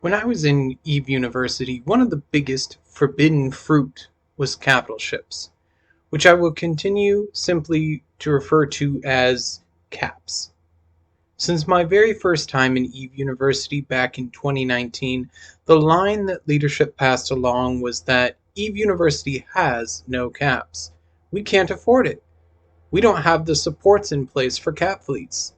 When I was in Eve University, one of the biggest forbidden fruit was capital ships, which I will continue simply to refer to as caps. Since my very first time in Eve University back in 2019, the line that leadership passed along was that Eve University has no caps. We can't afford it. We don't have the supports in place for cap fleets.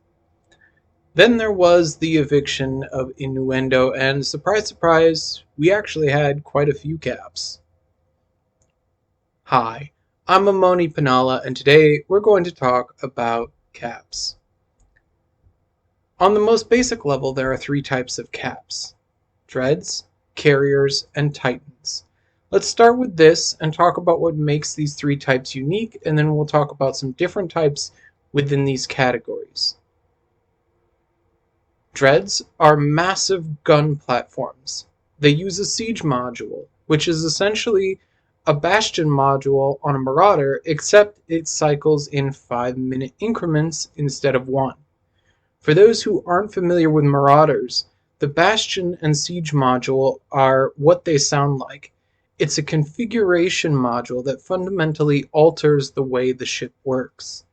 Then there was the eviction of Innuendo, and surprise, surprise, we actually had quite a few caps. Hi, I'm Amoni Panala, and today we're going to talk about caps. On the most basic level, there are three types of caps: dreads, carriers, and titans. Let's start with this and talk about what makes these three types unique, and then we'll talk about some different types within these categories. Dreads are massive gun platforms. They use a siege module, which is essentially a bastion module on a marauder, except it cycles in 5-minute increments instead of one. For those who aren't familiar with marauders, the bastion and siege module are what they sound like. It's a configuration module that fundamentally alters the way the ship works.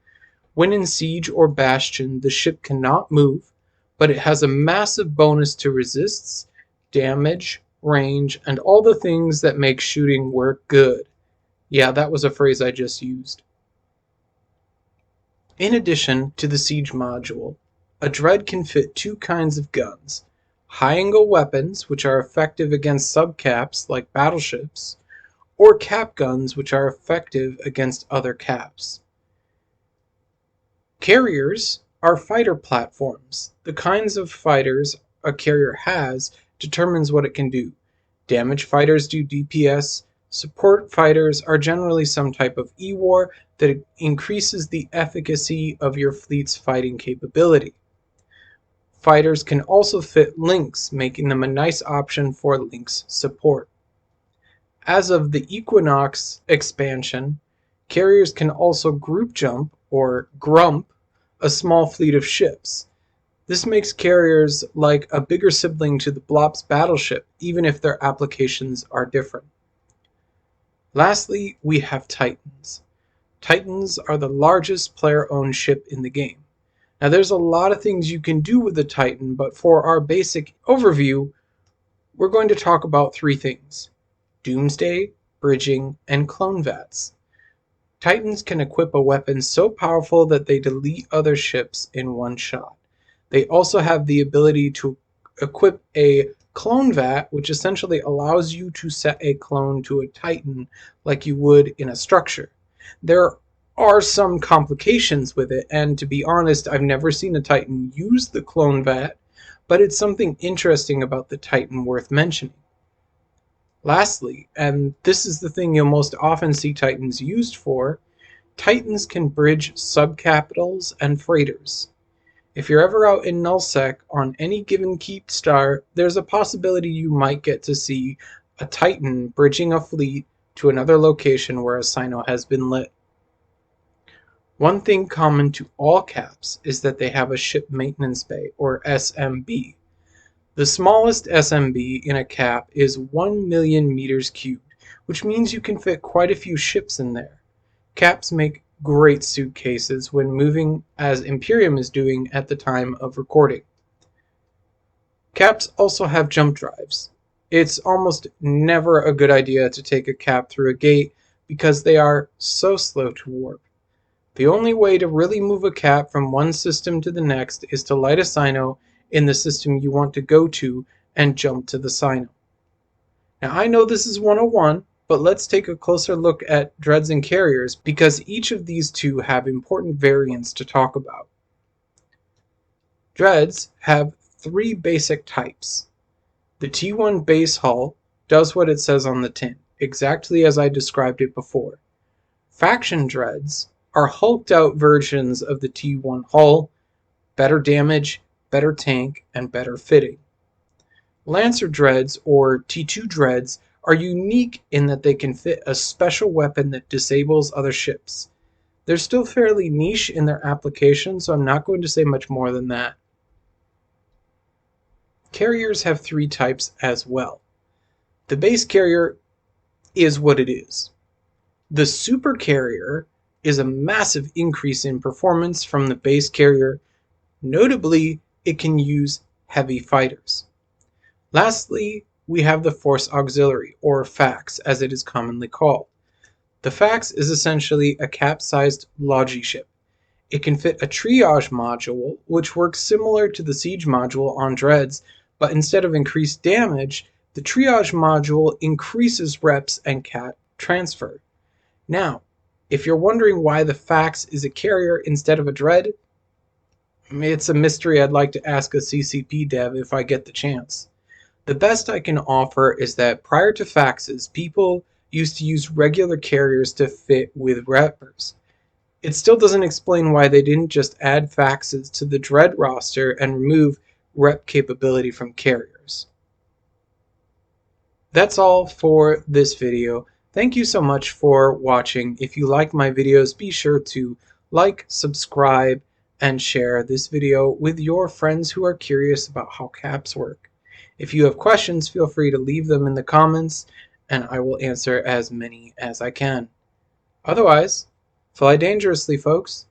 When in siege or bastion, the ship cannot move, but it has a massive bonus to resists, damage, range, and all the things that make shooting work good. Yeah, that was a phrase I just used. In addition to the siege module, a dread can fit two kinds of guns: high-angle weapons, which are effective against subcaps like battleships, or cap guns, which are effective against other caps. Carriers are fighter platforms. The kinds of fighters a carrier has determines what it can do. Damage fighters do DPS. Support fighters are generally some type of E-war that increases the efficacy of your fleet's fighting capability. Fighters can also fit links, making them a nice option for links support. As of the Equinox expansion, carriers can also group jump, or grump, a small fleet of ships. This makes carriers like a bigger sibling to the Blob's battleship, even if their applications are different. Lastly, we have Titans. Titans are the largest player-owned ship in the game. Now there's a lot of things you can do with a Titan, but for our basic overview, we're going to talk about three things: Doomsday, bridging, and clone vats. Titans can equip a weapon so powerful that they delete other ships in one shot. They also have the ability to equip a clone vat, which essentially allows you to set a clone to a Titan like you would in a structure. There are some complications with it, and to be honest, I've never seen a Titan use the clone vat, but it's something interesting about the Titan worth mentioning. Lastly, and this is the thing you'll most often see Titans used for, Titans can bridge subcapitals and freighters. If you're ever out in nullsec on any given keep star, there's a possibility you might get to see a Titan bridging a fleet to another location where a Sino has been lit. One thing common to all caps is that they have a ship maintenance bay, or SMB. The smallest SMB in a cap is 1 million meters cubed, which means you can fit quite a few ships in there. Caps make great suitcases when moving, as Imperium is doing at the time of recording. Caps also have jump drives. It's almost never a good idea to take a cap through a gate because they are so slow to warp. The only way to really move a cap from one system to the next is to light a Sino in the system you want to go to and jump to the Sino. Now I know this is 101, but let's take a closer look at dreads and carriers because each of these two have important variants to talk about. Dreads have three basic types. The T1 base hull does what it says on the tin, exactly as I described it before. Faction dreads are hulked out versions of the T1 hull, better damage, better tank, and better fitting. Lancer dreads, or T2 dreads, are unique in that they can fit a special weapon that disables other ships. They're still fairly niche in their application, so I'm not going to say much more than that. Carriers have three types as well. The base carrier is what it is. The super carrier is a massive increase in performance from the base carrier. Notably, it can use heavy fighters. Lastly, we have the Force Auxiliary, or FAX as it is commonly called. The FAX is essentially a cap-sized Logi ship. It can fit a triage module, which works similar to the siege module on Dreads, but instead of increased damage, the triage module increases reps and cat transfer. Now, if you're wondering why the FAX is a carrier instead of a Dread, it's a mystery I'd like to ask a CCP dev if I get the chance. The best I can offer is that prior to faxes, people used to use regular carriers to fit with reppers. It still doesn't explain why they didn't just add faxes to the Dread roster and remove rep capability from carriers. That's all for this video. Thank you so much for watching. If you like my videos, be sure to like, subscribe, and share this video with your friends who are curious about how caps work. If you have questions, feel free to leave them in the comments, and I will answer as many as I can. Otherwise, fly dangerously, folks.